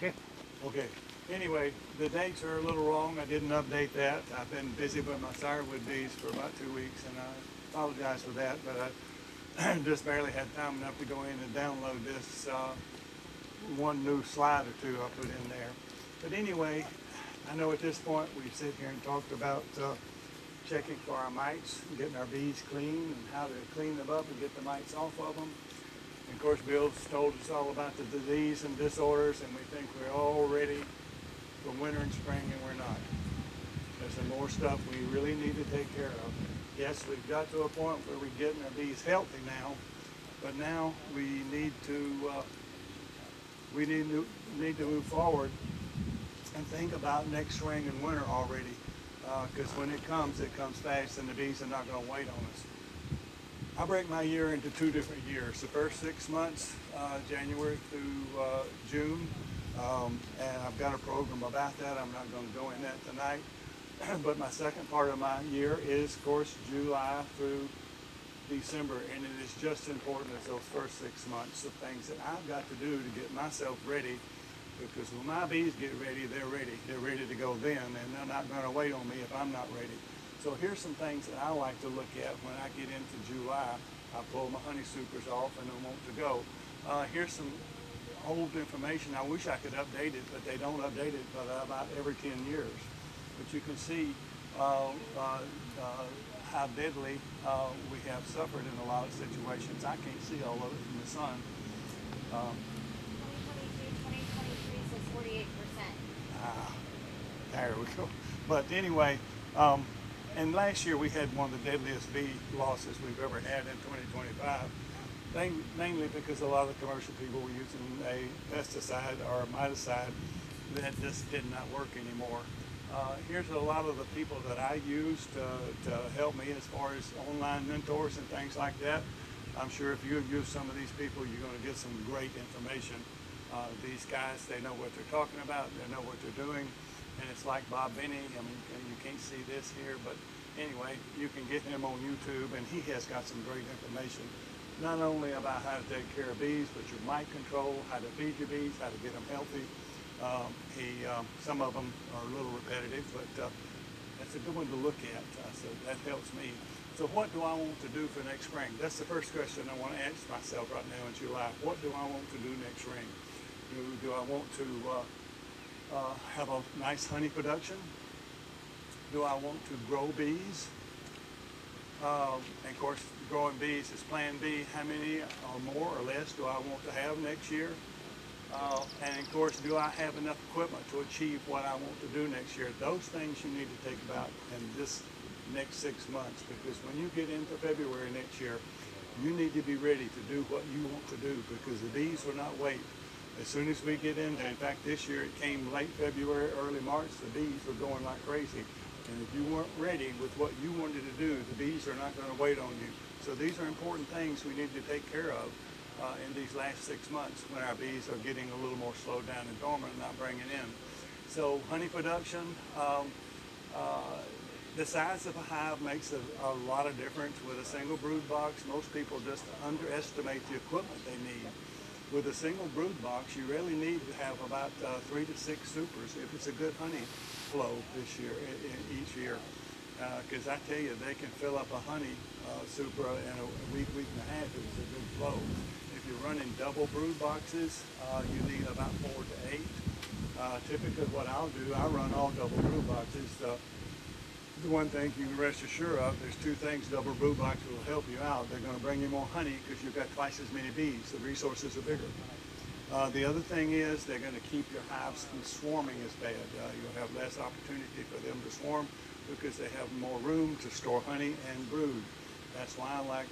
Okay. Okay. Anyway, the dates are a little wrong. I didn't update that. I've been busy with my firewood bees for about 2 weeks, and I apologize for that, but I just barely had time enough to go in and download this one new slide or two I put in there. But anyway, I know at this point we sit here and talked about checking for our mites, getting our bees clean, and how to clean them up and get the mites off of them. And of course, Bill's told us all about the disease and disorders, and we think we're all ready for winter and spring, and we're not. There's some more stuff we really need to take care of. Yes, we've got to a point where we're getting our bees healthy now, but now we need to need to move forward and think about next spring and winter already, because when it comes fast, and the bees are not going to wait on us. I break my year into 2 different years. The first 6 months, January through June, and I've got a program about that. I'm not going to go in that tonight. But my second part of my year is, of course, July through December, and it is just as important as those first 6 months of things that I've got to do to get myself ready, because when my bees get ready, they're ready. They're ready to go then, and they're not going to wait on me if I'm not ready. So here's some things that I like to look at when I get into July. I pull my honey supers off and I want to go. Here's some old information. I wish I could update it, but they don't update it but about every 10 years. But you can see how deadly we have suffered in a lot of situations. I can't see all of it from the sun. 2022, 2023 says 48%. There we go. But anyway, and last year we had one of the deadliest bee losses we've ever had in 2025, mainly because a lot of the commercial people were using a pesticide or a miticide that just did not work anymore. Here's a lot of the people that I use to help me as far as online mentors and things like that. I'm sure if you use some of these people, you're going to get some great information. These guys, they know what they're talking about, they know what they're doing, and it's like Bob Benny. I mean, you can't see this here, but anyway, you can get him on YouTube, and he has got some great information, not only about how to take care of bees, but your mite control, how to feed your bees, how to get them healthy. Some of them are a little repetitive, but that's a good one to look at, so that helps me. So what do I want to do for next spring? That's the first question I want to ask myself right now in July. What do I want to do next spring? Do I want to have a nice honey production? Do I want to grow bees? And of course, growing bees is plan B. How many or more or less do I want to have next year? And of course, do I have enough equipment to achieve what I want to do next year? Those things you need to think about in this next 6 months, because when you get into February next year, you need to be ready to do what you want to do, because the bees will not wait. As soon as we get in fact, this year it came late February, early March, the bees were going like crazy. And if you weren't ready with what you wanted to do, the bees are not going to wait on you. So these are important things we need to take care of in these last 6 months when our bees are getting a little more slowed down and dormant and not bringing in. So honey production, the size of a hive makes a lot of difference. With a single brood box, most people just underestimate the equipment they need. With a single brood box, you really need to have about 3 to 6 supers if it's a good honey flow this year, each year. Because I tell you, they can fill up a honey super in a week, week and a half if it's a good flow. If you're running double brood boxes, you need about 4 to 8. Typically what I'll do, I run all double brood boxes. The one thing you can rest assured of, there's 2 things double brood boxes will help you out. They're going to bring you more honey because you've got twice as many bees. The resources are bigger. The other thing is they're going to keep your hives from swarming as bad. You'll have less opportunity for them to swarm because they have more room to store honey and brood. That's why I like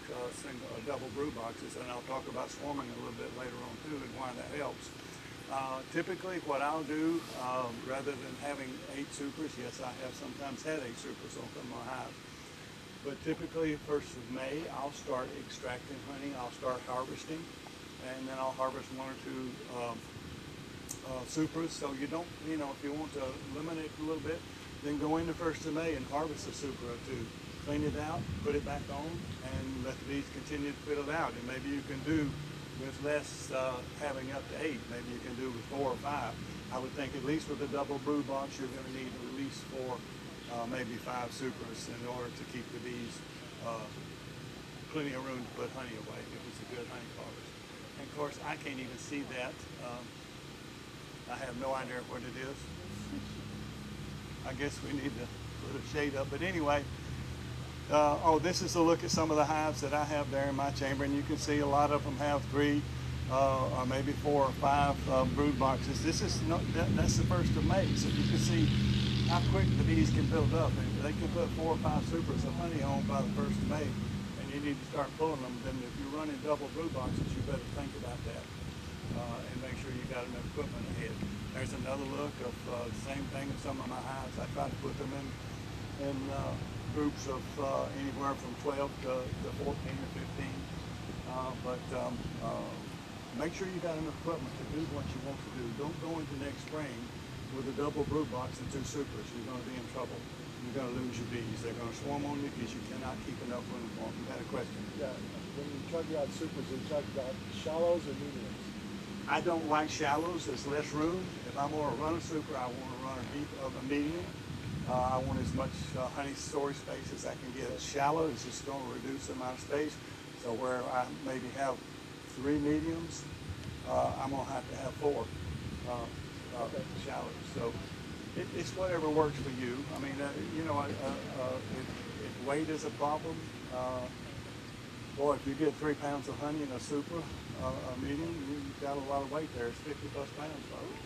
double brood boxes, and I'll talk about swarming a little bit later on too and why that helps. Typically what I'll do, rather than having 8 supers, yes, I have sometimes had 8 supers on my hive, but typically 1st of May, I'll start extracting honey, I'll start harvesting, and then I'll harvest 1 or 2 supers. So you don't, if you want to eliminate a little bit, then go in the 1st of May and harvest a super or 2. Clean it out, put it back on, and let the bees continue to fill it out. And maybe you can do with less having up to 8. Maybe you can do with 4 or 5. I would think at least with a double brood box, you're going to need at least 4, maybe 5 supers in order to keep the bees plenty of room to put honey away if it's a good honey harvest. And of course, I can't even see that. I have no idea what it is. I guess we need to put a shade up. But anyway, this is a look at some of the hives that I have there in my chamber, and you can see a lot of them have 3 or maybe 4 or 5 brood boxes. This is that's the 1st of May, so you can see how quick the bees can build up. And if they can put 4 or 5 supers of honey on by the 1st of May, and you need to start pulling them, then if you're running double brood boxes, you better think about that and make sure you got enough equipment ahead. There's another look of the same thing as some of my hives. I try to put them in groups of anywhere from 12 to 14 or 15. Make sure you got enough equipment to do what you want to do. Don't go into next spring with a double brood box and 2 supers. You're going to be in trouble. You're going to lose your bees. They're going to swarm on you because you cannot keep enough room for them. You had a question? Yeah. When you talk about supers, you talk about shallows or mediums? I don't like shallows. There's less room. If I'm going to run a super, I want to run a medium. I want as much honey storage space as I can get. Shallow is just going to reduce the amount of space. So where I maybe have 3 mediums, I'm going to have 4 shallows. So it's whatever works for you. I mean, if weight is a problem, boy, if you get 3 pounds of honey in a super, a medium, you've got a lot of weight there. It's 50 plus pounds, probably.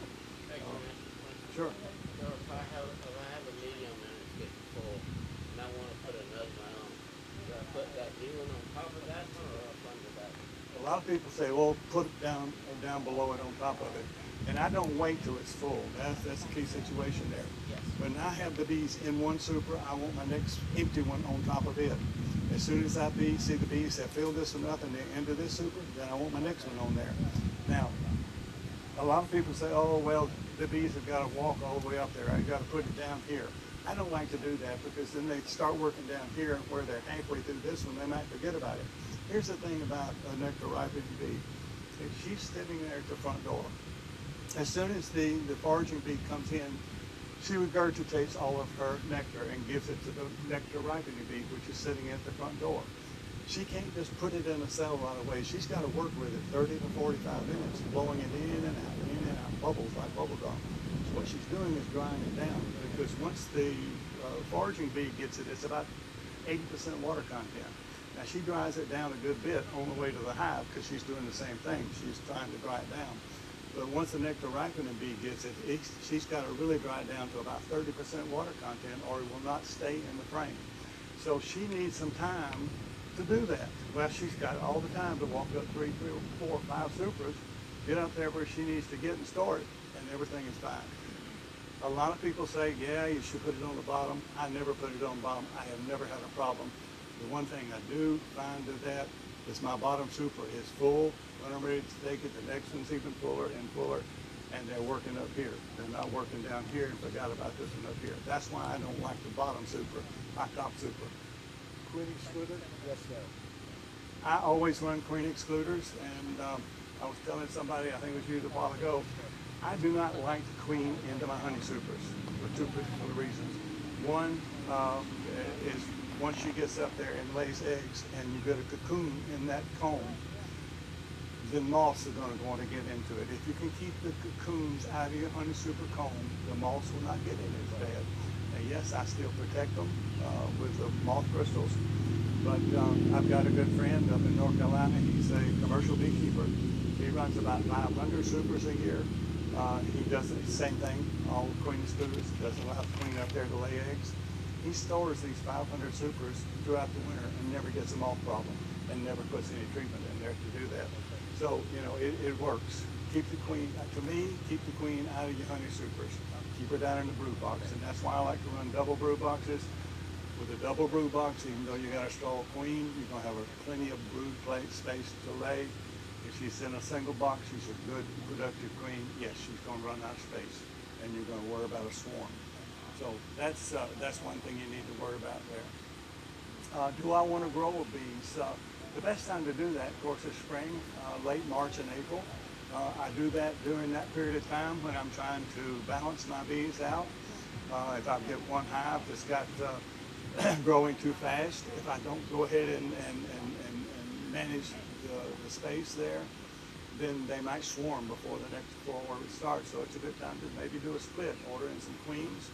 Sure. So if I have a medium and it's getting full, and I want to put another one on, do I put that new one on top of that one or up under that one? A lot of people say, well, put it down below it on top of it. And I don't wait till it's full. That's the key situation there. Yes. When I have the bees in one super, I want my next empty one on top of it. As soon as I see the bees have filled this enough and they're into this super, then I want my next one on there. Now, a lot of people say, oh, well, the bees have got to walk all the way up there. I've got to put it down here. I don't like to do that because then they start working down here where they're halfway through this one, they might forget about it. Here's the thing about a nectar ripening bee. If she's sitting there at the front door, as soon as the foraging bee comes in, she regurgitates all of her nectar and gives it to the nectar ripening bee, which is sitting at the front door. She can't just put it in a cell right away. She's got to work with it 30 to 45 minutes, blowing it in and out, bubbles like bubble gum. So what she's doing is drying it down because once the foraging bee gets it, it's about 80% water content. Now she dries it down a good bit on the way to the hive because she's doing the same thing. She's trying to dry it down. But once the nectar ripening bee gets it, she's got to really dry it down to about 30% water content or it will not stay in the frame. So she needs some time to do that. Well, she's got all the time to walk up 3, 4, 5 supers, get up there where she needs to get and store it, and everything is fine. A lot of people say, yeah, you should put it on the bottom. I never put it on the bottom. I have never had a problem. The one thing I do find with that is my bottom super is full. When I'm ready to take it, the next one's even fuller and fuller, and they're working up here. They're not working down here and forgot about this one up here. That's why I don't like the bottom super, my top super. Queen excluder? Yes, no. I always run queen excluders, and I was telling somebody, I think it was you a while ago, I do not like to queen into my honey supers for 2 particular reasons. One is once she gets up there and lays eggs and you get a cocoon in that comb, the moths are going to want to get into it. If you can keep the cocoons out of your honey super comb, the moths will not get in as bad. Now, yes, I still protect them with the moth crystals, but I've got a good friend up in North Carolina. He's a commercial beekeeper. He runs about 500 supers a year. He does the same thing, all queen excluders, doesn't allow the queen up there to lay eggs. He stores these 500 supers throughout the winter and never gets a moth problem and never puts any treatment in there to do that. So, it works. Keep the queen, to me, keep the queen out of your honey supers. Keep her down in the brood box, and that's why I like to run double brood boxes. With a double brood box, even though you got a stall queen, you're going to have plenty of brood plate space to lay. If she's in a single box, she's a good, productive queen. Yes, she's going to run out of space, and you're going to worry about a swarm. So that's one thing you need to worry about there. Do I want to grow a bees? The best time to do that, of course, is spring, late March and April. I do that during that period of time when I'm trying to balance my bees out. If I get one hive that's got growing too fast, if I don't go ahead and manage the space there, then they might swarm before the next forward starts. So it's a good time to maybe do a split, order in some queens,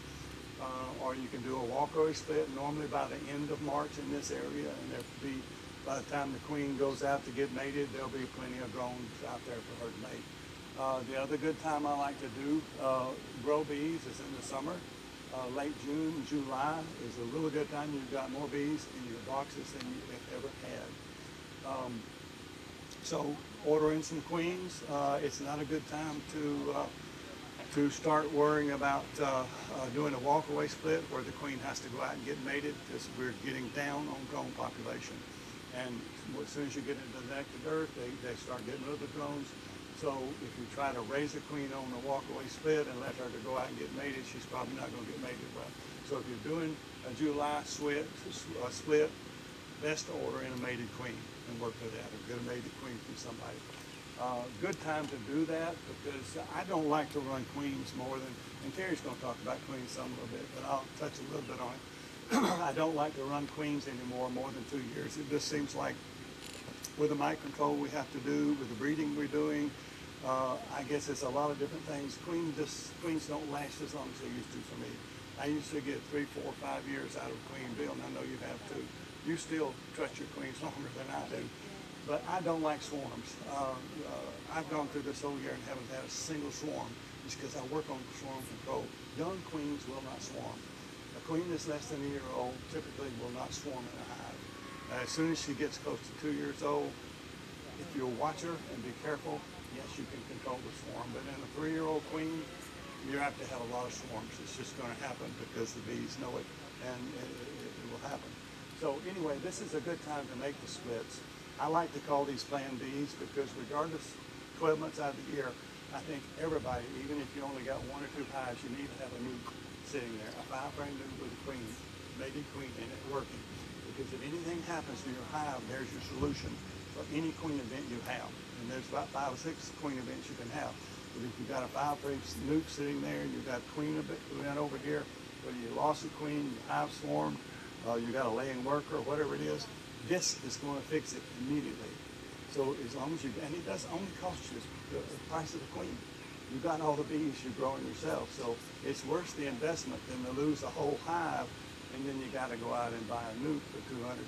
or you can do a walkaway split normally by the end of March in this area, and there'll be, by the time the queen goes out to get mated, there'll be plenty of drones out there for her to mate. The other good time I like to do grow bees is in the summer. Late June, July is a really good time. You've got more bees in your boxes than you've ever had. So order in some queens. It's not a good time to start worrying about doing a walkaway split where the queen has to go out and get mated, because we're getting down on drone population. And as soon as you get into the nectar dirt, they start getting rid of the drones. So if you try to raise a queen on the walkaway split and let her to go out and get mated, she's probably not going to get mated well. So if you're doing a July split, best to order in a mated queen and work with that, or get a mated queen from somebody. Good time to do that, because I don't like to run queens more than, and Terry's going to talk about queens some a little bit, but I'll touch a little bit on it. I don't like to run queens anymore more than 2 years. It just seems like with the mite control we have to do, with the breeding we're doing, I guess it's a lot of different things. Queens don't last as long as they used to for me. I used to get 3, 4, 5 years out of a queen, Bill, and I know you have too. You still trust your queens longer than I do. But I don't like swarms. I've gone through this whole year and haven't had a single swarm. It's because I work on swarm control. Young queens will not swarm. A queen that's less than a year old typically will not swarm in a hive. As soon as she gets close to 2 years old, if you'll watch her and be careful, yes, you can control the swarm. But in a 3-year-old queen, you have to have a lot of swarms. It's just going to happen because the bees know it, and it will happen. So anyway, this is a good time to make the splits. I like to call these plan Bs because regardless 12 months out of the year, I think everybody, even if you only got 1 or 2 hives, you need to have a nuke sitting there, a 5-frame nuke with a queen, mated queen in it working. Because if anything happens to your hive, there's your solution for any queen event you have. And there's about 5 or 6 queen events you can have. But if you've got a 5-frame nuke sitting there, you've got a queen event over here, whether you lost a queen, your hive swarmed, you got a laying worker, whatever it is, this is going to fix it immediately. So as long as and it does only cost you the price of the queen. You've got all the bees you're growing yourself, so it's worth the investment than to lose a whole hive, and then you got to go out and buy a nuke for $200,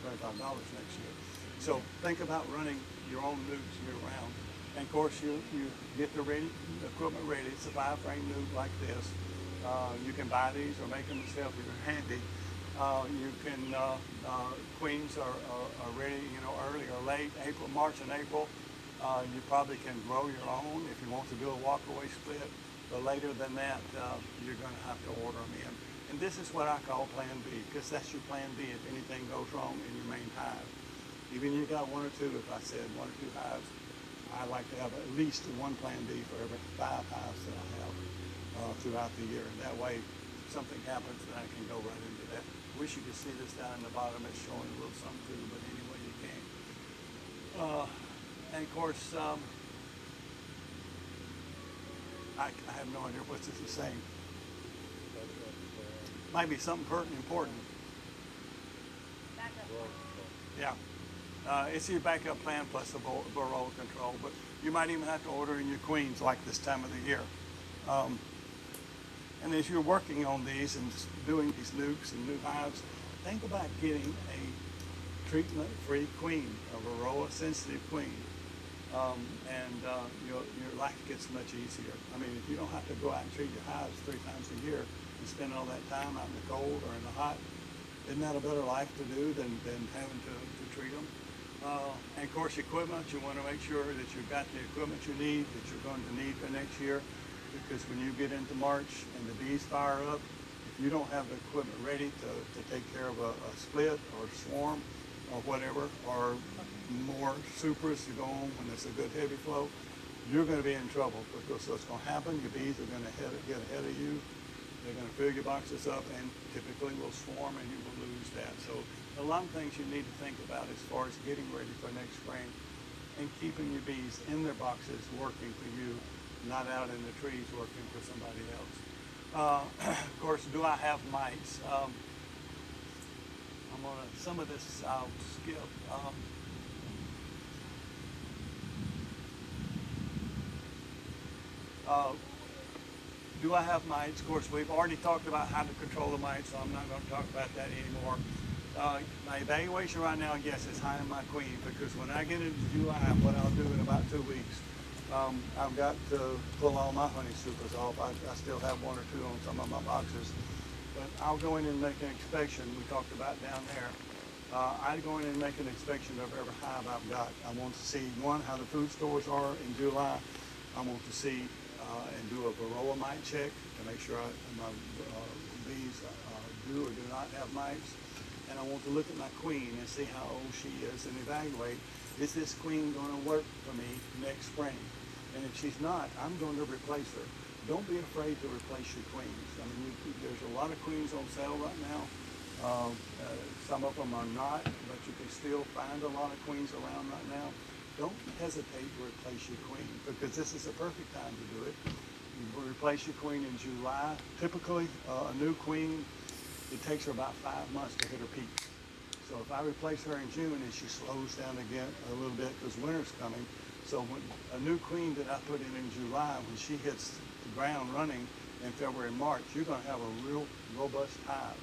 $225 next year. So think about running your own nukes year round. And of course, you get the equipment ready. It's a 5-frame nuke like this. You can buy these or make them yourself if you're handy. You can, queens are ready, early or late, March and April. You probably can grow your own if you want to do a walkaway split, but later than that, you're going to have to order them in. And this is what I call Plan B, because that's your Plan B if anything goes wrong in your main hive. Even if you got 1 or 2, if I said 1 or 2 hives, I like to have at least one Plan B for every 5 hives that I have throughout the year. And that way, if something happens, then I can go right into that. Wish you could see this down in the bottom. It's showing a little something too, but anyway, you can. And of course, I have no idea what this is saying. Might be something important. Backup plan. Yeah. It's your backup plan plus the varroa control, but you might even have to order in your queens like this time of the year. And as you're working on these and doing these nukes and new hives, think about getting a treatment-free queen, a varroa-sensitive queen, and your life gets much easier. I mean, if you don't have to go out and treat your hives 3 times a year and spend all that time out in the cold or in the hot, isn't that a better life to do than having to treat them? And of course, equipment, you want to make sure that you've got the equipment you need, that you're going to need for next year. Because when you get into March and the bees fire up, if you don't have the equipment ready to take care of a split or swarm or whatever, or more supers to go on when it's a good heavy flow, you're going to be in trouble, because what's going to happen, your bees are going to get ahead of you. They're going to fill your boxes up and typically will swarm, and you will lose that. So a lot of things you need to think about as far as getting ready for next spring and keeping your bees in their boxes working for you, not out in the trees working for somebody else. Of course, do I have mites? Some of this I'll skip. Uh, do I have mites? Of course, we've already talked about how to control the mites, so I'm not going to talk about that anymore. My evaluation right now, yes, is high in my queen, because when I get into July, what I'll do in about 2 weeks, I've got to pull all my honey supers off. I still have 1 or 2 on some of my boxes, but I'll go in and make an inspection. We talked about down there. I'd go in and make an inspection of every hive I've got. I want to see, one, how the food stores are in July. I want to see and do a varroa mite check to make sure my bees do or do not have mites. And I want to look at my queen and see how old she is and evaluate, is this queen going to work for me next spring? And if she's not, I'm going to replace her. Don't be afraid to replace your queens. I mean, there's a lot of queens on sale right now. Some of them are not, but you can still find a lot of queens around right now. Don't hesitate to replace your queen, because this is the perfect time to do it. You replace your queen in July. Typically, a new queen, it takes her about 5 months to hit her peak. So if I replace her in June, and she slows down again a little bit because winter's coming. So when a new queen that I put in July, when she hits the ground running in February, March, you're going to have a real robust hive.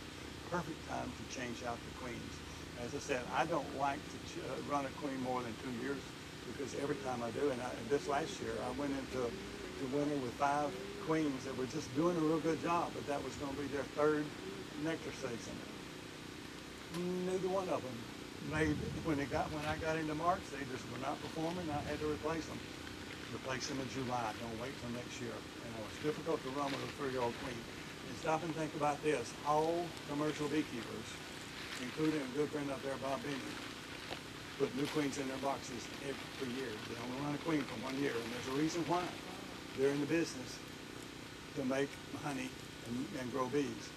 Perfect time to change out the queens. As I said, I don't like to run a queen more than 2 years, because every time I do, and this last year, I went into the winter with 5 queens that were just doing a real good job, but that was going to be their 3rd nectar season. Neither one of them made, when I got into March, they just were not performing. I had to replace them. Replace them in July. Don't wait till next year. And it was difficult to run with a 3-year-old queen. And stop and think about this. All commercial beekeepers, including a good friend up there, Bob Benny, put new queens in their boxes every year. They only run a queen for 1 year, and there's a reason why. They're in the business to make honey and grow bees.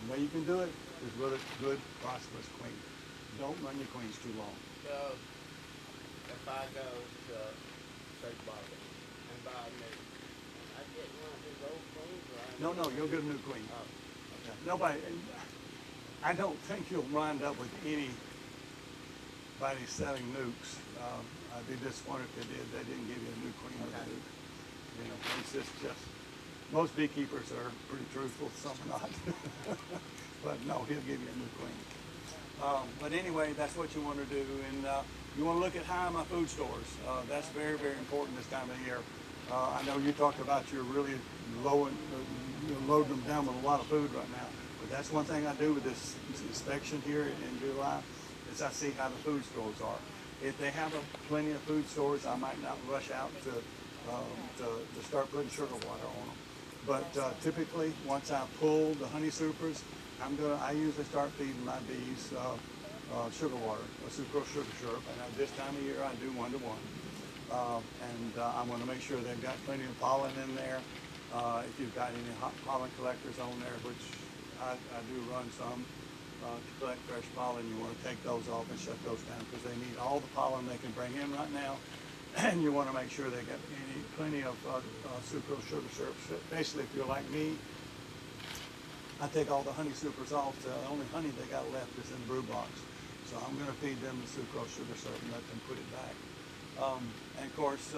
The way you can do it is with a good, prosperous queen. Don't run your queens too long. So, if I go to Search Market and buy a new, I get one of his old queens, or No, you'll get a new queen. Oh, okay. Nobody, I don't think you'll wind up with anybody selling nukes. I'd be disappointed if they didn't give you a new queen with a nuke. You know, it's just most beekeepers are pretty truthful, some are not. But no, he'll give you a new queen. But anyway, that's what you want to do. And you want to look at high in my food stores. That's very, very important this time of year. I know you talked about you're really loading them down with a lot of food right now. But that's one thing I do with this inspection here in July, is I see how the food stores are. If they have plenty of food stores, I might not rush out to start putting sugar water on them. But typically, once I pull the honey supers, I usually start feeding my bees sugar water, sucrose sugar syrup, and at this time of year I do 1-to-1. I'm going to make sure they've got plenty of pollen in there. If you've got any hot pollen collectors on there, which I do run some to collect fresh pollen, you want to take those off and shut those down, because they need all the pollen they can bring in right now. And you want to make sure they got plenty of sucrose sugar syrup. Basically, if you're like me, I take all the honey supers off. The only honey they got left is in the brew box. So I'm going to feed them the sucrose sugar syrup and let them put it back. And of course,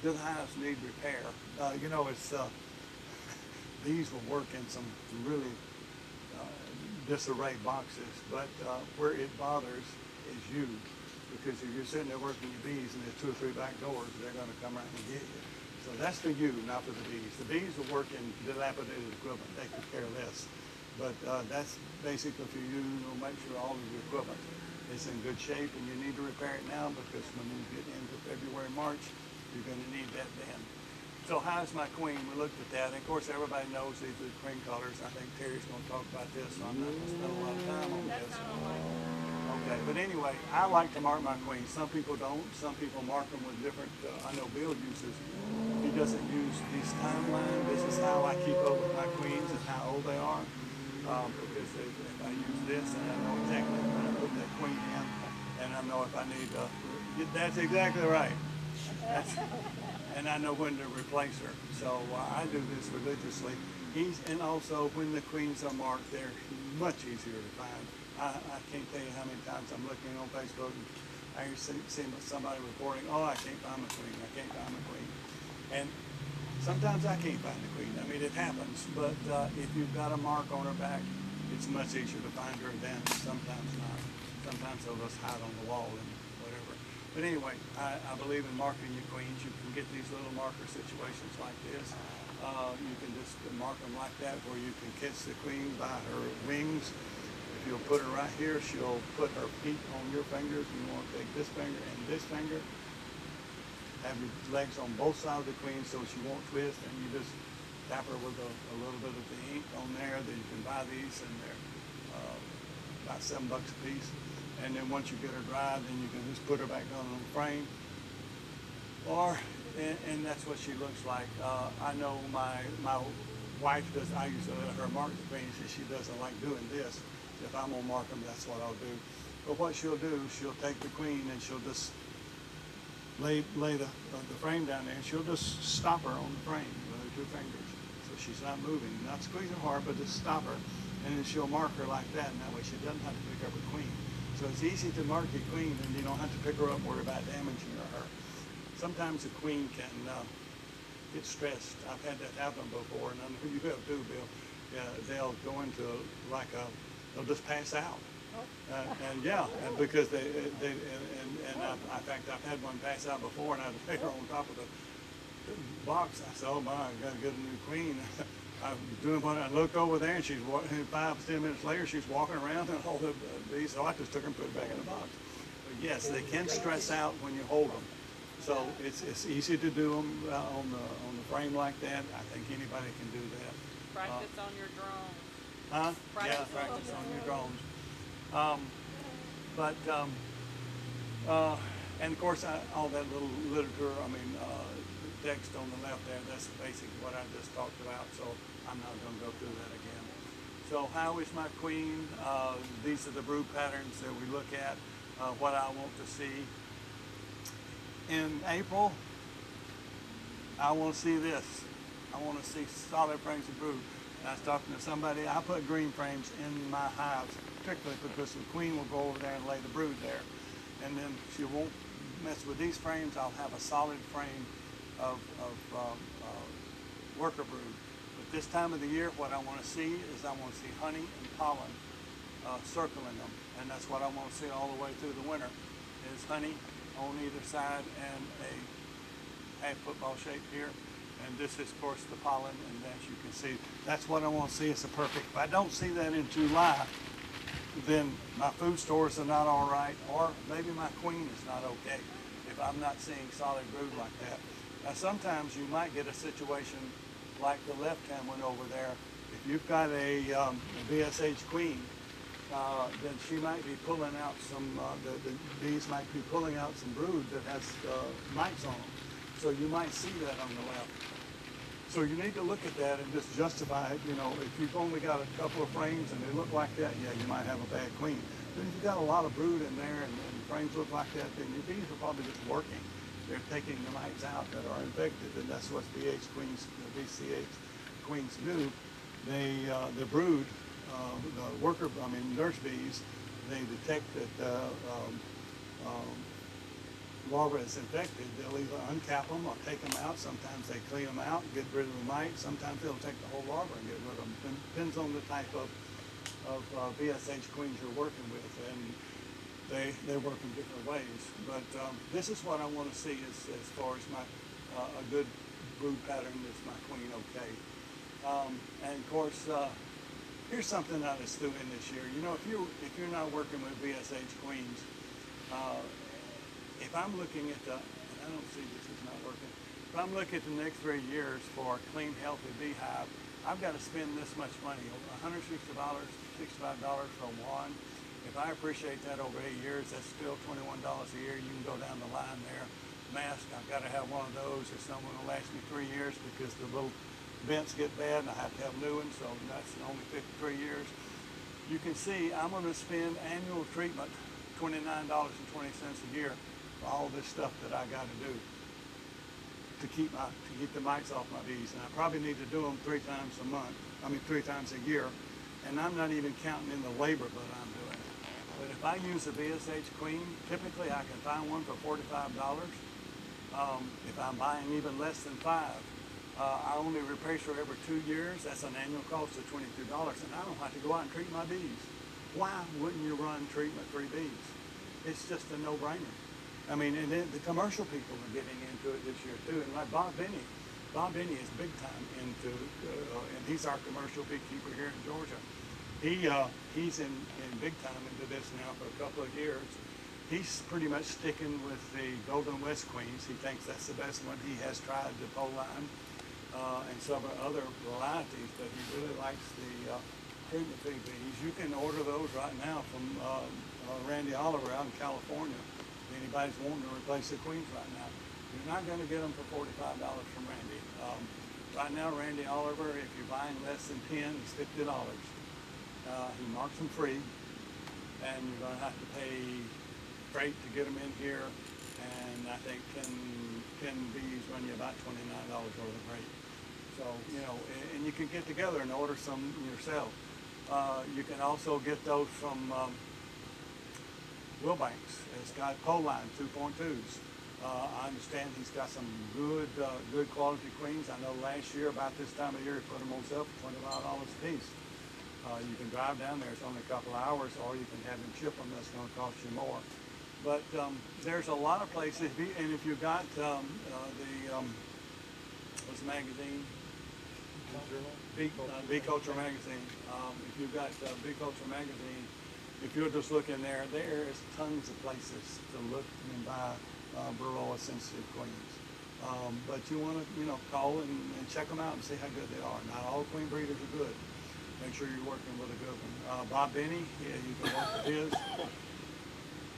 do the hives need repair? These will work in some really disarray boxes, but where it bothers is you. Because if you're sitting there working your bees and there's 2 or 3 back doors, they're going to come around and get you. So that's for you, not for the bees. The bees will work in dilapidated equipment. They could care less. But that's basically for you. Make sure all of your equipment is in good shape, and you need to repair it now, because when you get into February, March, you're going to need that then. So how's my queen? We looked at that. And of course, everybody knows these are the queen colors. I think Terry's going to talk about this, so I'm not going to spend a lot of time on That's this. not a lot. Okay, but anyway, I like to mark my queens. Some people don't. Some people mark them with different, I know Bill uses, he doesn't use these timeline. This is how I keep up with my queens and how old they are. because if I use this and I know exactly when I put that queen in, and I know if I need to, that's exactly right. That's, and I know when to replace her. So I do this religiously. And also when the queens are marked, they're much easier to find. I can't tell you how many times I'm looking on Facebook and I see somebody reporting, oh, I can't find my queen, I can't find my queen. And sometimes I can't find the queen. I mean, it happens. But if you've got a mark on her back, it's much easier to find her than sometimes not. Sometimes they'll just hide on the wall and whatever. But anyway, I believe in marking your queens. You can get these little marker situations like this. You can just mark them like that where you can catch the queen by her wings. If you'll put her right here, she'll put her feet on your fingers. You want to take this finger and this finger. Have your legs on both sides of the queen so she won't twist, and you just tap her with a little bit of the ink on there. Then you can buy these, and they're about $7 a piece. And then once you get her dry, then you can just put her back on the frame. And that's what she looks like. I know my wife does. I used to let her mark the queens, and she doesn't like doing this. If I'm gonna mark them, that's what I'll do. But what she'll do, she'll take the queen and she'll just lay the frame down there, and she'll just stop her on the frame with her two fingers, so she's not moving. Not squeezing hard, but just stop her, and then she'll mark her like that, and that way she doesn't have to pick up her queen. So it's easy to mark your queen, and you don't have to pick her up and worry about damaging her. Sometimes the queen can get stressed. I've had that happen before, and I know you have too, Bill. They'll go into they'll just pass out. And yeah, and because in fact, I've had one pass out before, and I had to pick her on top of the box. I said, oh my, I got to get a new queen. I was doing what I looked over there, and she's 5-10 minutes later, she's walking around and all these. So I just took her and put her back in the box. But yes, they can stress out when you hold them. So it's easy to do them on the frame like that. I think anybody can do that. Practice on your drones. Huh? Practice Yeah, practice on your drones. And of course, all that little literature, the text on the left there, that's basically what I just talked about, so I'm not going to go through that again. So how is my queen? These are the brood patterns that we look at, what I want to see. In April, I want to see this. I want to see solid frames of brood. And I was talking to somebody, I put green frames in my hives, particularly because the queen will go over there and lay the brood there. And then she won't mess with these frames. I'll have a solid frame of worker brood. But this time of the year, what I want to see is I want to see honey and pollen circling them. And that's what I want to see all the way through the winter, is honey on either side and a half football shape here. And this is, of course, the pollen, and as you can see, that's what I want to see. It's a perfect. If I don't see that in July, then my food stores are not all right, or maybe my queen is not okay if I'm not seeing solid brood like that. Now, sometimes you might get a situation like the left-hand one over there. If you've got a VSH queen, then she might be pulling out some, the bees might be pulling out some brood that has mites on them. So you might see that on the left. So you need to look at that and just justify it. You know, if you've only got a couple of frames and they look like that, yeah, you might have a bad queen. But if you've got a lot of brood in there and frames look like that, then your bees are probably just working. They're taking the mites out that are infected, and that's what VCH queens do. They, the brood, nurse bees, they detect that larva is infected. They'll either uncap them or take them out. Sometimes they clean them out and get rid of the mite. Sometimes they'll take the whole larva and get rid of them. Depends on the type of VSH queens you're working with, and they work in different ways. But this is what I want to see as far as my a good brood pattern. Is my queen okay? And of course, here's something I just threw in this year. You know, if you're not working with VSH queens, if I'm looking at and I don't see this is not working. If I'm looking at the next 3 years for a clean, healthy beehive, I've got to spend this much money, $165 for one. If I appreciate that over 8 years, that's still $21 a year. You can go down the line there. Mask, I've got to have one of those. It's not going to last me 3 years because the little vents get bad and I have to have new ones, so that's only 53 years. You can see I'm going to spend annual treatment $29.20 a year for all this stuff that I got to do to keep the mites off my bees, and I probably need to do them 3 times a year, and I'm not even counting in the labor that I'm doing. But if I use a VSH queen, typically I can find one for $45. If I'm buying even less than 5, I only replace her every 2 years. That's an annual cost of $22, and I don't have to go out and treat my bees. Why wouldn't you run treatment-free bees? It's just a no-brainer. I mean, and then the commercial people are getting into it this year too. And like Bob Benny is big time into, and he's our commercial beekeeper here in Georgia. He's in big time into this now for a couple of years. He's pretty much sticking with the Golden West Queens. He thinks that's the best one. He has tried the Poline and some other varieties, but he really likes the treatment-free bees. You can order those right now from Randy Oliver out in California. If anybody's wanting to replace the queens right now, you're not going to get them for $45 from Randy. Right now, Randy Oliver, if you're buying less than 10, it's $50. He marks them free, and you're going to have to pay freight to get them in here, and I think 10 bees run you about $29 worth of freight. So, you know, and you can get together and order some yourself. You can also get those from Wilbanks. It's got Poline 2.2s. I understand he's got some good quality queens. I know last year about this time of year he put them on sale for $25 a piece. You can drive down there. It's only a couple of hours, or you can have them ship them. That's going to cost you more. But there's a lot of places, and if you've got what's the magazine? Bee Culture magazine. If you've got Bee Culture magazine, if you'll just look in there, there is tons of places to look and buy Varroa sensitive queens. But you want to, call and check them out and see how good they are. Not all queen breeders are good. Make sure you're working with a good one. Bob Benny, yeah, you can work with his.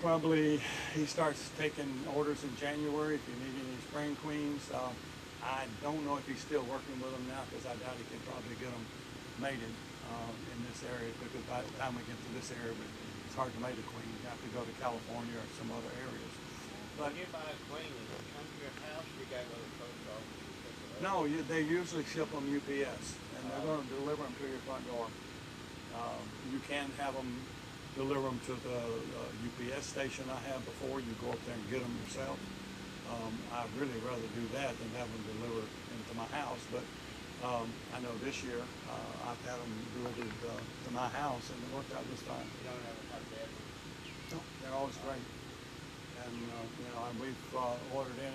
Probably he starts taking orders in January if you need any spring queens. I don't know if he's still working with them now, because I doubt he can probably get them mated in this area, because by the time we get to this area, it's hard to mate a queen. You have to go to California or some other areas. But when you buy a queen, does it come to your house, or you gotta go to the post office and pick it up? no, they usually ship them UPS, and they're going to deliver them to your front door. You can have them deliver them to the UPS station I have before. You go up there and get them yourself. I'd really rather do that than have them delivered into my house. But I know this year I've had them delivered to my house, and it worked out just fine. You don't ever have bad ones? No, they're always great. And we've ordered in.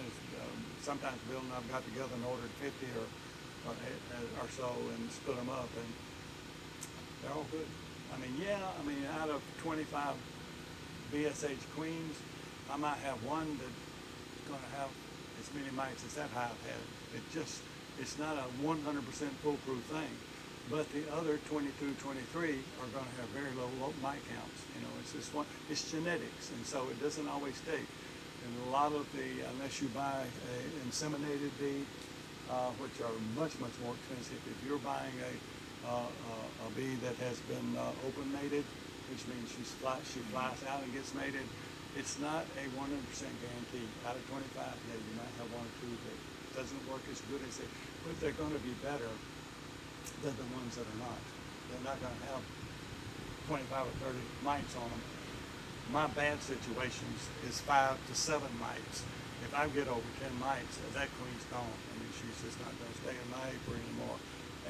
Sometimes Bill and I've got together and ordered 50 or so and split them up, and they're all good. Out of 25 BSH queens, I might have one that's going to have as many mites as that hive had. It's not a 100% foolproof thing, but the other 22, 23 are going to have very low mite counts. It's genetics, and so it doesn't always take. And a lot of unless you buy an inseminated bee, which are much, much more expensive, if you're buying a bee that has been open mated, which means she flies out and gets mated, it's not a 100% guarantee. Out of 25, you might have 1 or 2 that doesn't work as good as but they're going to be better than the ones that are not. They're not going to have 25 or 30 mites on them. My bad situations is 5 to 7 mites. If I get over 10 mites, that queen's gone. She's just not going to stay in my apiary anymore.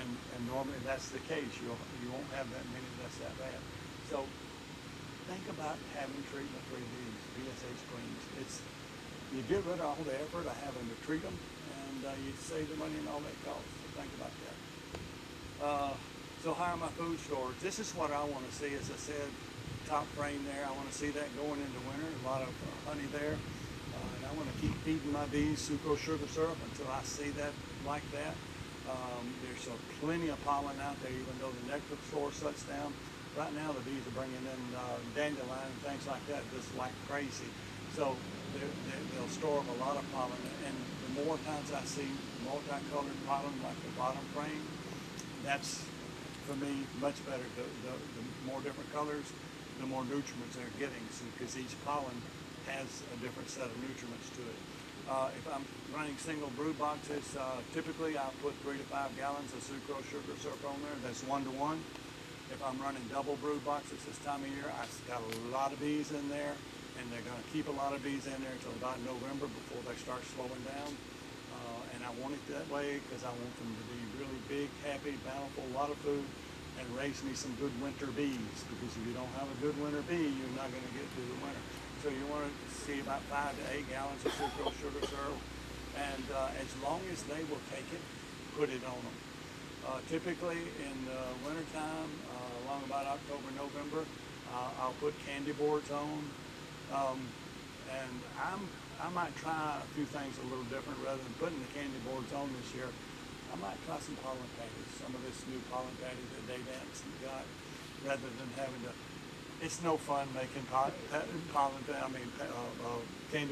And normally that's the case. You won't have that many that's that bad. So think about having treatment-free bees, BSH queens. You get rid of all the effort of having to treat them, and you save the money and all that costs. So think about that. So how are my food stores? This is what I want to see. As I said, top frame there. I want to see that going into winter. A lot of honey there. And I want to keep feeding my bees sucrose sugar syrup until I see that like that. There's plenty of pollen out there, even though the nectar store shuts down. Right now, the bees are bringing in dandelion and things like that just like crazy. So they'll store up a lot of pollen. And the more times I see multicolored pollen like the bottom frame, that's for me much better. The more different colors, the more nutrients they're getting, because each pollen has a different set of nutrients to it. If I'm running single brood boxes, typically I'll put 3 to 5 gallons of sucrose sugar syrup on there. That's 1 to 1. If I'm running double brood boxes this time of year, I've got a lot of bees in there, and they're going to keep a lot of bees in there until about November before they start slowing down. And I want it that way because I want them to be really big, happy, bountiful, a lot of food, and raise me some good winter bees. Because if you don't have a good winter bee, you're not going to get through the winter. So you want to see about 5 to 8 gallons of sucrose sugar syrup, and as long as they will take it, put it on them. Typically in the wintertime, along about October, November, I'll put candy boards on. And I might try a few things a little different. Rather than putting the candy boards on this year, I might try some pollen patties, some of this new pollen patty that Daydance got, rather than having to. It's no fun making candy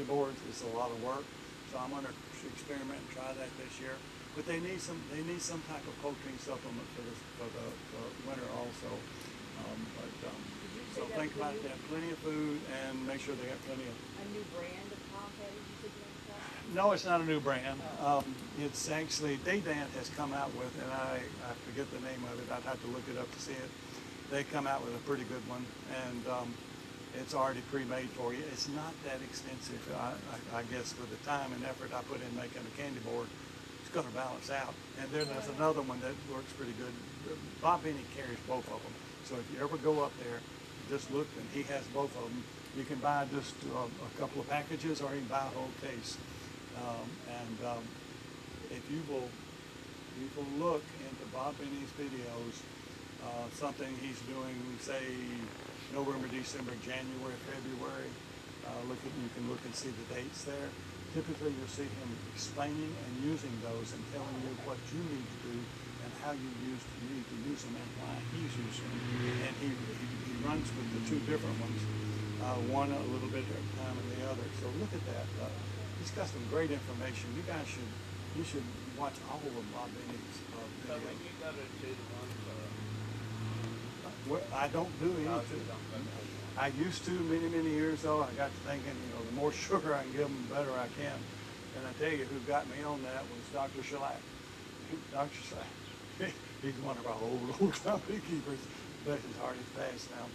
boards. It's a lot of work. So I'm going to experiment and try that this year. But they need some type of protein supplement for the winter also. So think about that. Plenty of food, and make sure they got plenty of. A new brand of palm patties you said you want to try? No, it's not a new brand. It's actually Daydance has come out with, and I forget the name of it. I'd have to look it up to see it. They come out with a pretty good one, and it's already pre-made for you. It's not that expensive. I guess with the time and effort I put in making a candy board, it's going to balance out. And then there's another one that works pretty good. Bob Benny carries both of them. So if you ever go up there, just look, and he has both of them. You can buy just a couple of packages, or you can buy a whole case. If you will look into Bob Benny's videos, something he's doing, say, November, December, January, February, you can look and see the dates there. Typically, you'll see him explaining and using those and telling you what you need to do and how you need to use them and why he's using them. And he runs with the two different ones, one a little bit at a time than the other. So look at that. He's got some great information. You guys should watch all of Bob Benny's So when you go to do the ones, I don't do anything. I used to many years ago. I got to thinking, the more sugar I can give them, the better I can. And I tell you, who got me on that was Dr. Shellac. Dr. Shellac, he's one of our old-time beekeepers. Bless his heart, he's passed now.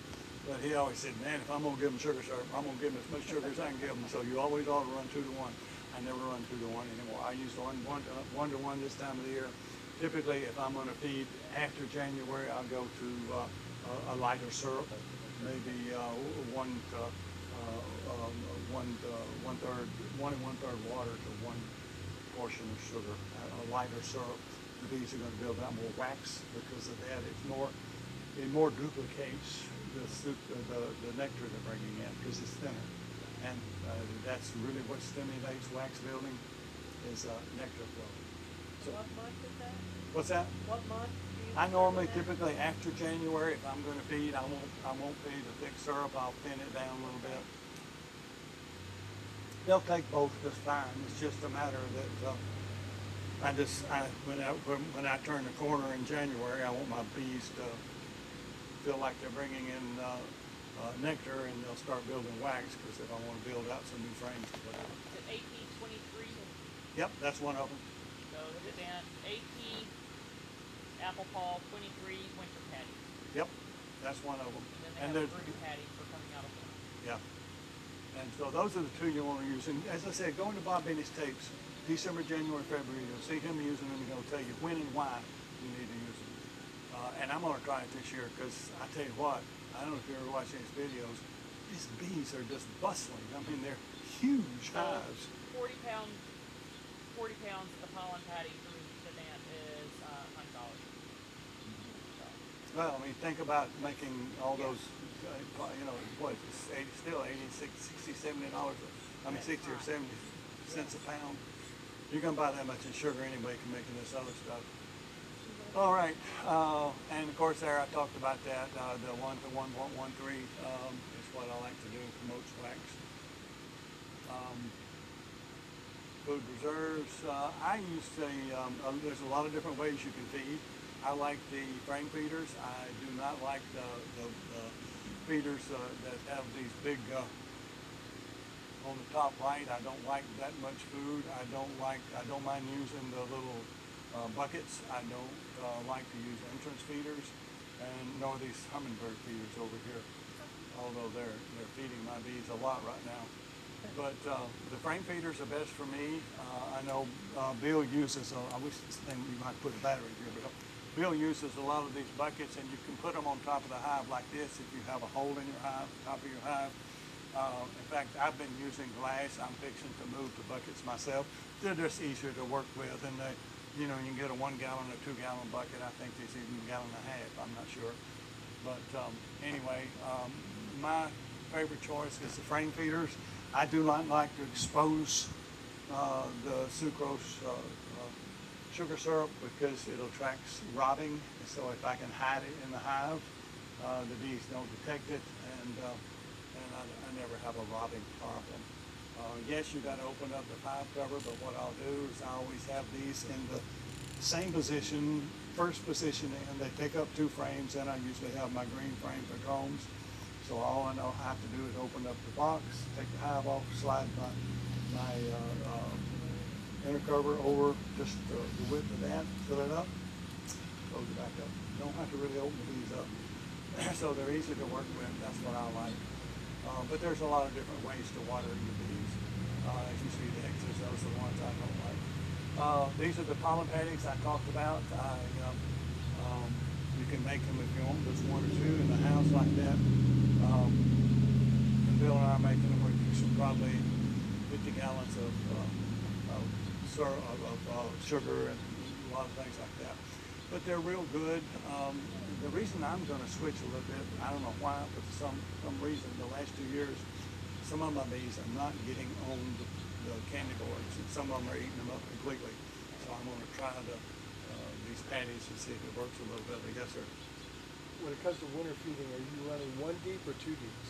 But he always said, man, if I'm going to give them sugar syrup, I'm going to give them as much sugar as I can give them. So you always ought to run 2 to 1. I never run 2 to 1 anymore. I use 1 to 1 this time of the year. Typically, if I'm going to feed after January, I'll go to a lighter syrup, maybe 1 1/3 water to 1 portion of sugar, a lighter syrup. The bees are going to build out more wax because of that. It more duplicates the nectar they're bringing in because it's thinner. And that's really what stimulates wax building is nectar flow. So, What month is that? what's that? What month? I normally, typically after January, if I'm going to feed, I won't feed the thick syrup. I'll thin it down a little bit. They'll take both just fine. It's just a matter that when I turn the corner in January, I want my bees to feel like they're bringing in nectar, and they'll start building wax because if I want to build out some new frames or whatever. Is it AP 23? Yep, that's one of them. So is it then AP Apple Paw 23 Winter Patty? Yep, that's one of them. And then they have a brood patty for coming out of winter. Yeah. And so those are the 2 you want to use. And as I said, go into Bob Benny's tapes, December, January, February, you'll see him using them, and he'll tell you when and why you need to use them. And I'm going to try it this year because I tell you what, I don't know if you ever watched these videos, these bees are just bustling. I mean, they're huge hives. 40 pounds of pollen patty through the dam is $100. So, Well, I mean, think about making all those, it's still $60, $70. I mean, 60 or 70 cents a pound. You're going to buy that much in sugar anyway from making this other stuff. All right, and of course there I talked about that, the 1 to 1.13 is what I like to do, promotes wax. Food reserves, I use there's a lot of different ways you can feed. I like the frame feeders. I do not like the feeders that have these big, on the top right, I don't like that much food. I don't mind using the little buckets. I don't like to use entrance feeders, and nor these hummingbird feeders over here, although they're feeding my bees a lot right now. But the frame feeders are best for me. I know Bill uses, I wish this thing, you might put a battery here, but Bill uses a lot of these buckets, and you can put them on top of the hive like this if you have a hole in your hive, top of your hive. In fact, I've been using glass. I'm fixing to move the buckets myself. They're just easier to work with, and they, you can get a 1 gallon or 2 gallon bucket. I think there's even a gallon and a half. I'm not sure. But anyway, my favorite choice is the frame feeders. I do not like to expose the sucrose sugar syrup because it attracts robbing. So if I can hide it in the hive, the bees don't detect it, and I never have a robbing problem. Yes, you got to open up the hive cover, but what I'll do is I always have these in the same position, first position, and they take up 2 frames, and I usually have my green frame for combs. So all I know how to do is open up the box, take the hive off, slide my inner cover over just the width of that, fill it up, close it back up. You don't have to really open the bees up. So they're easy to work with. That's what I like. But there's a lot of different ways to water your bees. As you see the X's, those are the ones I don't like. These are the pollen paddings I talked about. You can make them if you want. There's 1 or 2 in the house like that. And Bill and I are making them. We're using probably 50 gallons of sugar and a lot of things like that. But they're real good. The reason I'm going to switch a little bit, I don't know why, but for some reason, the last 2 years, some of my bees are not getting on the candy boards, and some of them are eating them up completely. So I'm going to try these patties and see if it works a little bit. Yes, sir. When it comes to winter feeding, are you running 1 deep or 2 deeps?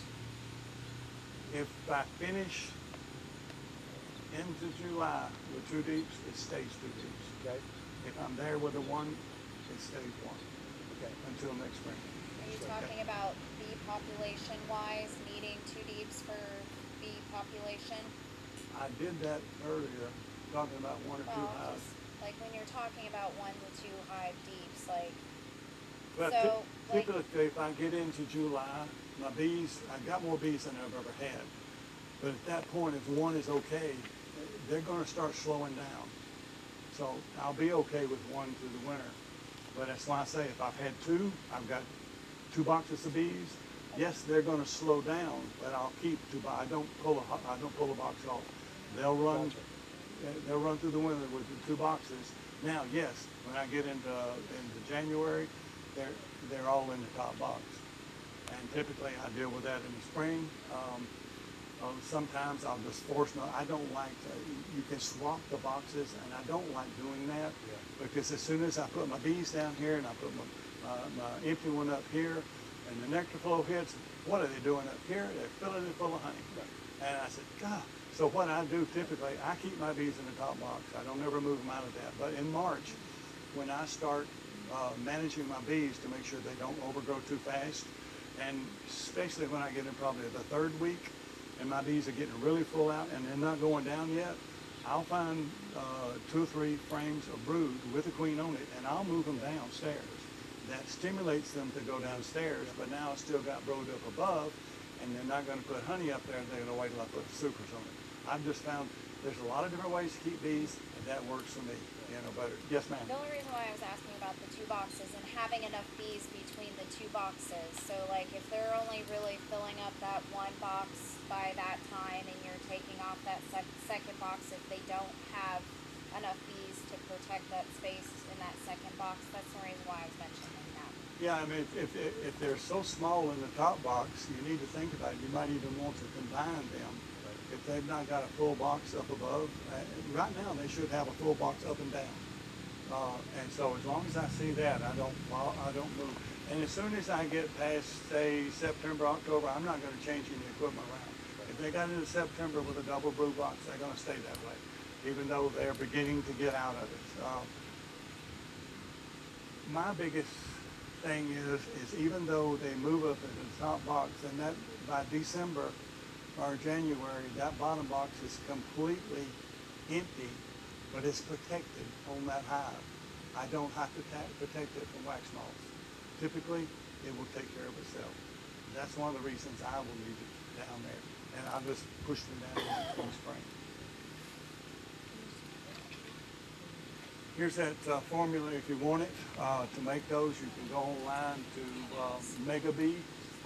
If I finish into July with 2 deeps, it stays 2 deeps. Okay. If I'm there with a 1, it stays 1. Okay. Until next spring. Are you talking about bee population wise, needing 2 deeps for bee population? I did that earlier, talking about 1 or 2 Well, hives. just like when you're talking about 1 to 2 hive deeps, like, But so, like, typically, if I get into July, my bees, I've got more bees than I've ever had. But at that point, if 1 is okay, they're going to start slowing down. So I'll be okay with 1 through the winter. But that's why I say if I've had 2, I've got 2 boxes of bees. Yes, they're going to slow down, but I'll keep 2 boxes. I don't pull a box off. They'll run. They'll run through the winter with the 2 boxes. Now, yes, when I get into January, they're all in the top box. And typically, I deal with that in the spring. Sometimes I'll just force them. I don't like you can swap the boxes, and I don't like doing that because as soon as I put my bees down here and I put my empty one up here, and the nectar flow hits, what are they doing up here? They're filling it full of honey. And I said, God. So what I do typically, I keep my bees in the top box. I don't ever move them out of that. But in March, when I start managing my bees to make sure they don't overgrow too fast, and especially when I get in probably the 3rd week, and my bees are getting really full out and they're not going down yet, I'll find 2 or 3 frames of brood with a queen on it, and I'll move them downstairs. That stimulates them to go downstairs, but now it's still got brood up above, and they're not going to put honey up there. They're going to wait till I put the supers on it. I've just found there's a lot of different ways to keep bees, and that works for me. Better. Yes, ma'am. the only reason why I was asking about the 2 boxes and having enough bees between the 2 boxes. So like if they're only really filling up that 1 box by that time and you're taking off that second box, if they don't have enough bees to protect that space in that second box, that's the reason why I was mentioning that. Yeah, I mean, if they're so small in the top box, you need to think about it. You might even want to combine them. If they've not got a full box up above, right now they should have a full box up and down. And so as long as I see that, I don't move. And as soon as I get past, say, September, October, I'm not going to change any equipment around. If they got into September with a double brood box, they're going to stay that way. even though they're beginning to get out of it. My biggest thing is even though they move up into the top box, and that by December or January, that bottom box is completely empty, but it's protected on that hive. I don't have to protect it from wax moths. Typically, it will take care of itself. That's one of the reasons I will leave it down there, and I'll just push them down in the spring. Here's that formula if you want it. To make those, you can go online to Mega Bee.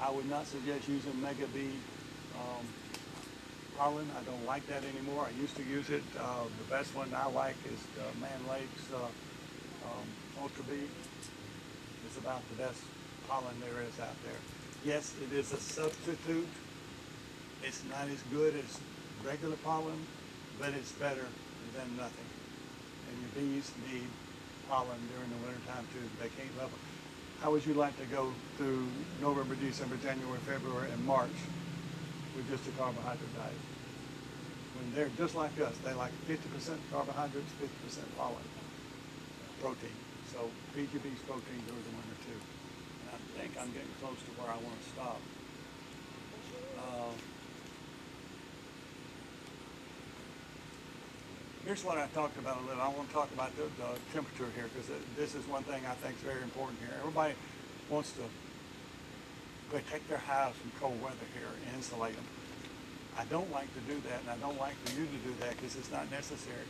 I would not suggest using Mega Bee pollen. I don't like that anymore. I used to use it. The best one I like is Man Lake's Ultra Bee. It's about the best pollen there is out there. Yes, it is a substitute. It's not as good as regular pollen, but it's better than nothing. And your bees need pollen during the wintertime too. They can't love it. How would you like to go through November, December, January, February, and March with just a carbohydrate diet? When they're just like us, they like 50% carbohydrates, 50% pollen, protein. So feed your bees protein during the winter too. And I think I'm getting close to where I want to stop. Here's what I talked about a little. I want to talk about the temperature here because this is one thing I think is very important here. Everybody wants to protect their hives from cold weather here and insulate them. I don't like to do that, and I don't like for you to do that because it's not necessary.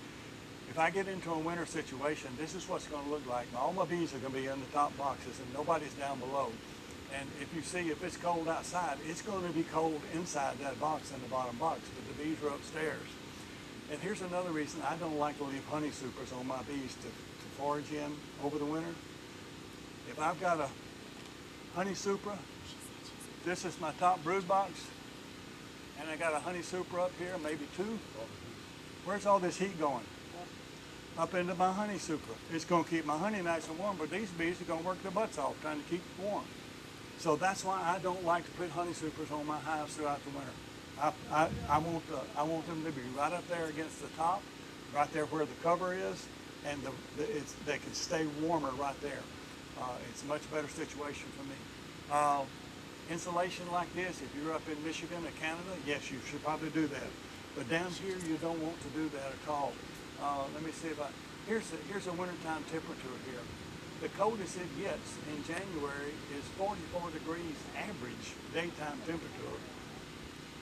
If I get into a winter situation, this is what's going to look like. All my bees are going to be in the top boxes, and nobody's down below. And if you see, if it's cold outside, it's going to be cold inside that box in the bottom box, but the bees are upstairs. And here's another reason I don't like to leave honey supers on my bees to forage in over the winter. If I've got a honey super, this is my top brood box, and I got a honey super up here, maybe two. Where's all this heat going? Up into my honey super. It's going to keep my honey nice and warm, but these bees are going to work their butts off trying to keep it warm. So that's why I don't like to put honey supers on my hives throughout the winter. I want them to be right up there against the top, right there where the cover is, and they can stay warmer right there. It's a much better situation for me. Insulation like this, if you're up in Michigan or Canada, yes, you should probably do that. But down here, you don't want to do that at all. Let me see if here's a wintertime temperature here. The coldest it gets in January is 44 degrees average daytime temperature.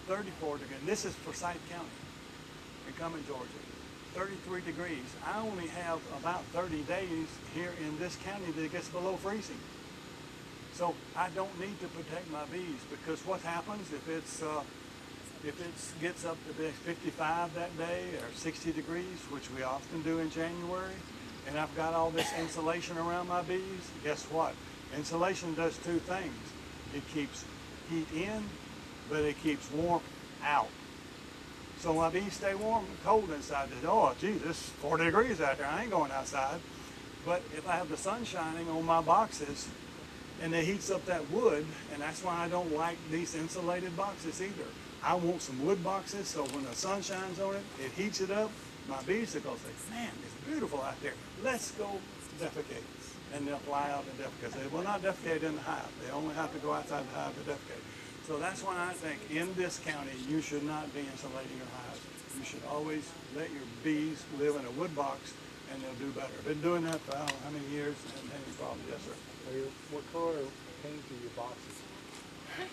34 degrees. This is Forsyth County in Cumming, Georgia. 33 degrees. I only have about 30 days here in this county that it gets below freezing. So I don't need to protect my bees because what happens if it gets up to 55 that day or 60 degrees, which we often do in January, and I've got all this insulation around my bees, guess what? Insulation does two things. It keeps heat in, but it keeps warmth out. So my bees stay warm and cold inside. They say, oh, geez, it's 40 degrees out there. I ain't going outside. But if I have the sun shining on my boxes and it heats up that wood, and that's why I don't like these insulated boxes either. I want some wood boxes so when the sun shines on it, it heats it up. My bees are going to say, man, it's beautiful out there. Let's go defecate. And they'll fly out and defecate. They will not defecate in the hive. They only have to go outside the hive to defecate. So that's why I think in this county, you should not be insulating your hives. You should always let your bees live in a wood box and they'll do better. Been doing that for I don't know how many years and any problem. Yes, sir. What color paint do your boxes?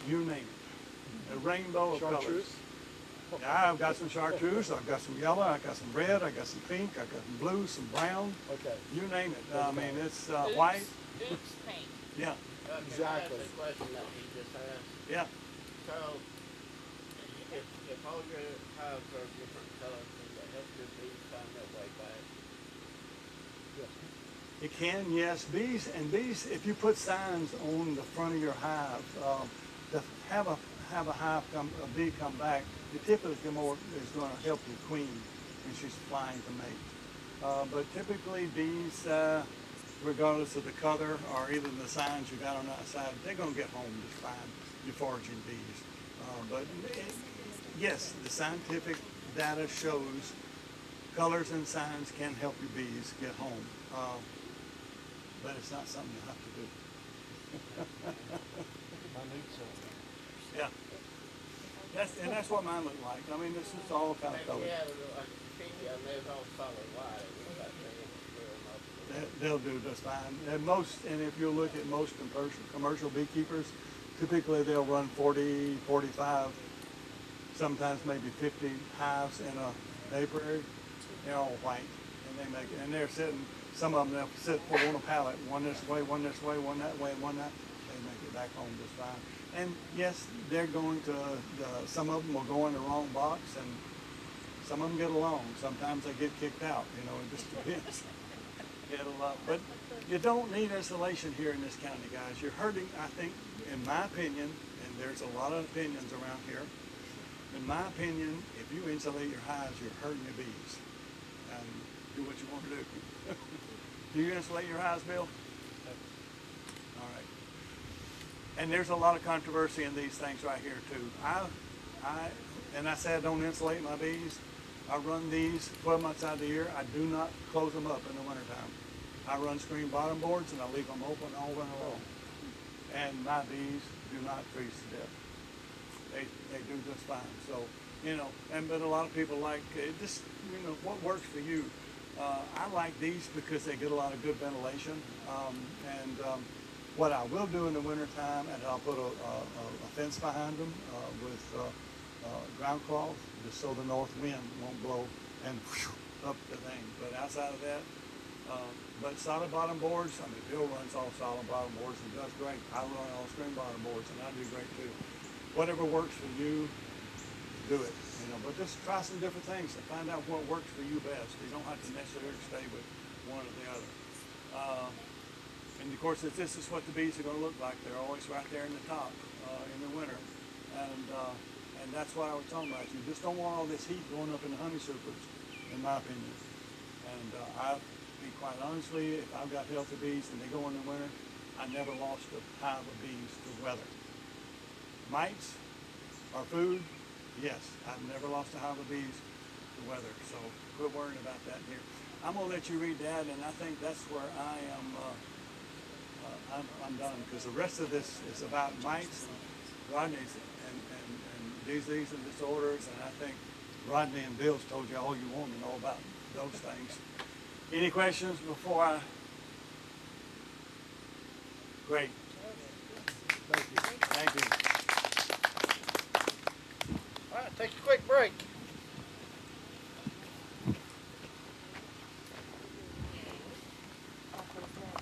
You name it. A rainbow of colors. Chartreuse? Yeah, I've got some chartreuse, I've got some yellow, I've got some red, I've got some pink, I've got some blue, some brown. Okay. You name it. I mean, it's white. Oops, paint. Yeah, Exactly. Can I ask a question that he just asked? yeah. So, if all your hives are different colors, does that help your bees find their way back? Yes. It can, yes. Bees, if you put signs on the front of your hive, to have a bee come back, it typically is going to help your queen when she's flying to mate. But typically bees, regardless of the color or even the signs you got on the outside, they're going to get home just fine, your foraging bees. Yes, the scientific data shows colors and signs can help your bees get home, but it's not something you have to do. Yeah, that's what mine look like. I mean, this is all kind of Maybe color. you have a little, like a pinky, I know it's all solid white, it looks like they They'll do just fine. And if you look at most commercial beekeepers, typically they'll run 40, 45, sometimes maybe 50 hives in a apiary. They're all white, and they make it. And they're sitting. Some of them they'll sit four on a pallet, one this way, one that way, one that. They make it back home just fine. And yes, they're going to. Some of them will go in the wrong box, and some of them get along. Sometimes they get kicked out. You know, it just depends. Get a lot, but you don't need insulation here in this county, guys. You're hurting, I think, in my opinion, and there's a lot of opinions around here. In my opinion, if you insulate your hives, you're hurting your bees. And do what you want to do. Do you insulate your hives, Bill? All right. And there's a lot of controversy in these things right here too. I say I don't insulate my bees. I run these 12 months out of the year. I do not close them up in the wintertime. I run screen bottom boards and I leave them open all winter long. And my bees do not freeze to death. They do just fine. So, you know, but a lot of people like just, you know, what works for you. I like these because they get a lot of good ventilation. What I will do in the wintertime, and I'll put a fence behind them with ground cloth, just so the north wind won't blow and up the thing. But outside of that, but solid bottom boards, I mean, Bill runs all solid bottom boards and does great. I run all screen bottom boards and I do great too. Whatever works for you, do it. You know, but just try some different things and find out what works for you best. You don't have to necessarily stay with one or the other. And of course, this is what the bees are going to look like. They're always right there in the top in the winter. And that's what I was talking about. You just don't want all this heat going up in the honey supers, in my opinion. And I be quite honestly, if I've got healthy bees and they go in the winter, I never lost a hive of bees to weather. Mites or food, yes, I've never lost a hive of bees to weather. So quit worrying about that here. I'm gonna let you read that, and I think that's where I am. I'm done because the rest of this is about mites and Rodney's and disease and disorders, and I think Rodney and Bill's told you all you want to know about those things. Any questions before I? Great. Thank you. Thank you. All right, take a quick break.